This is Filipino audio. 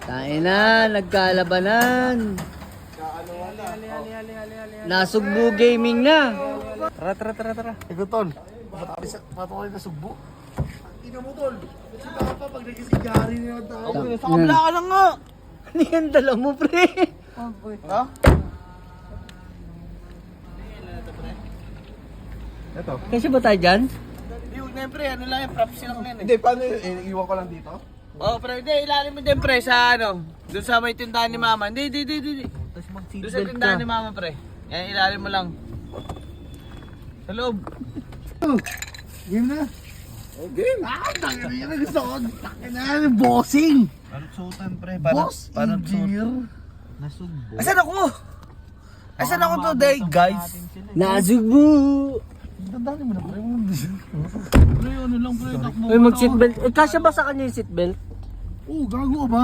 Tain na, nagkalabanan. Nasugbo gaming na. Tara. Ikaw, tol. Patuloy na sugbo. Ina mo, tol. Kasi baka pa pag nagsisigari na yung tao. Sa kabla ka lang nga. Ano yan, dala mo, pre? Ha? Ito. Kasi ba tayo dyan? Hindi, huwag na yun, pre. Ano lang yan, props lang yan eh. Hindi, paano yun? Iwan ko lang dito? Oo, pre. Hindi, ilalim mo din, pre, sa ano. Doon sa may tindahan ni mama. Hindi. Doon sa tindahan ni mama, pre. Yan, ilalim mo lang. Sa loob. Game na. Game? Tangin na yun. Gusto ko. Tangin na. Bossing. Paano suotan, pre? Boss. Engineer. Asan ako? Asan ako today, guys? Nasugbo. Tandaan mo na, pre. Pre, ano lang, pre. Takbo. Uy, mag-seatbelt. Eh, kasya ba sa kanya yung seatbelt? Oo, gago ka ba?